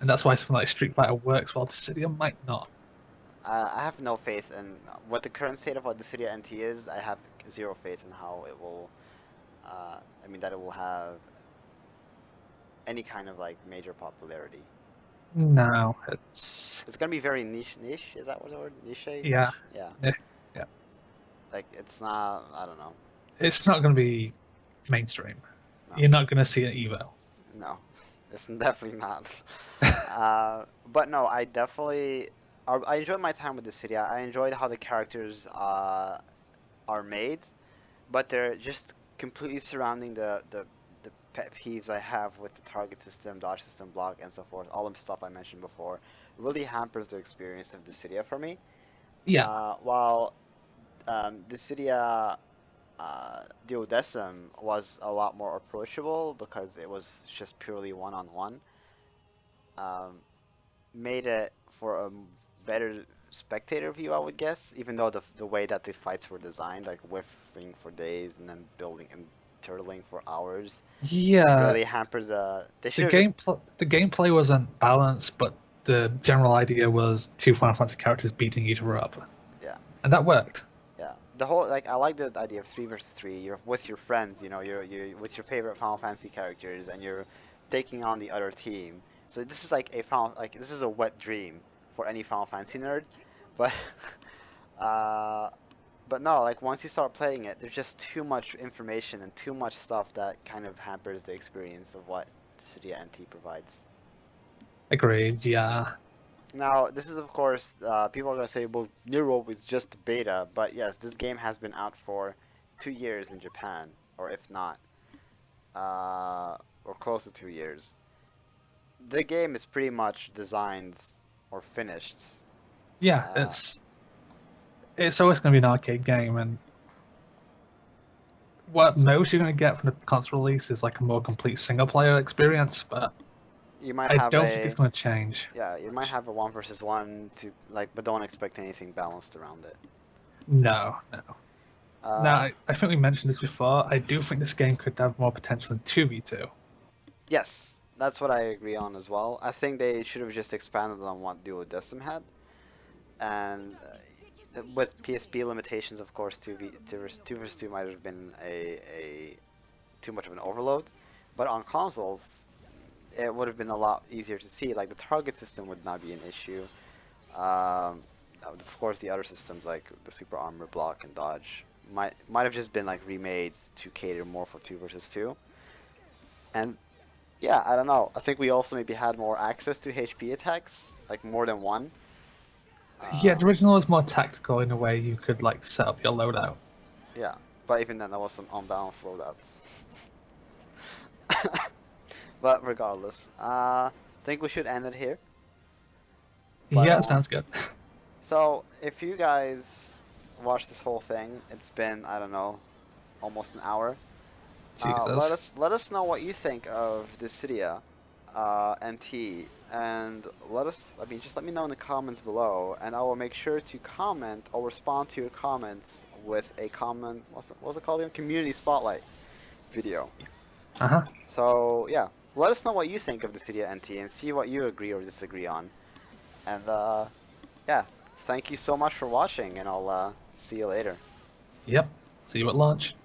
and that's why something like Street Fighter works while Dissidia might not. I have no faith in what the current state of what the Dissidia NT is. I have zero faith in how it will. I mean that it will have any kind of like major popularity. No, it's It's gonna be very niche. Is that what the word? yeah, Niche. Yeah. yeah, yeah. Like it's not. I don't know. It's not going to be mainstream. No. You're not going to see an Evo. No. It's definitely not. But no, I definitely. I enjoyed my time with the city. I enjoyed how the characters are made, but they're just completely surrounding the pet peeves I have with the target system, dodge system, block, and so forth. All the stuff I mentioned before really hampers the experience of Dissidia for me. Yeah, While Dissidia Duodecim was a lot more approachable because it was just purely one-on-one, um, made it for a better spectator view, I would guess. Even though the way that the fights were designed, like whiffing for days and then building and turtling for hours, yeah. really hampers the. They The should have just gameplay wasn't balanced, but the general idea was two Final Fantasy characters beating each other up, yeah. and that worked. Yeah, the whole like I like the idea of 3 versus 3. You're with your friends, you know, you're with your favorite Final Fantasy characters, and you're taking on the other team. So this is like a Final like this is a wet dream for any Final Fantasy nerd, but uh, but no, like once you start playing it, there's just too much information and too much stuff that kind of hampers the experience of what Dissidia NT provides. Agreed. Yeah, Now, this is of course, people are gonna say, well, Nero is just beta, but yes, this game has been out for 2 years in Japan, or if not, or close to 2 years. The game is pretty much designed or finished. yeah. Uh, It's always going to be an arcade game, and what most you're going to get from the console release is like a more complete single player experience. But you might I have don't think it's a, going to change. yeah, you might have a 1 versus 1 to like, but don't expect anything balanced around it. No, no. Now, Uh, I think we mentioned this before. I do think this game could have more potential than 2v2. yes, that's what I agree on as well. I think they should have just expanded on what Duodecim had, and with PSP limitations, of course, 2 versus 2 might have been a too much of an overload. But on consoles, it would have been a lot easier to see. Like the target system would not be an issue. Of course, the other systems like the super armor, block, and dodge might have just been like remade to cater more for 2 versus 2. And yeah, I don't know. I think we also maybe had more access to HP attacks, like more than one. Yeah, Uh, the original was more tactical in a way you could like set up your loadout. yeah, but even then, there was some unbalanced loadouts. But regardless, I think we should end it here. But Yeah, sounds good. so if you guys watch this whole thing, it's been I don't know, almost an hour. Let Jesus. us know what you think of Dissidia NT, and I mean, just let me know in the comments below, and I will make sure to comment or respond to your comments with a comment. What's it called again? Community spotlight video. Uh huh. So yeah, let us know what you think of Dissidia NT and see what you agree or disagree on. And yeah, thank you so much for watching, and I'll see you later. Yep. See you at launch.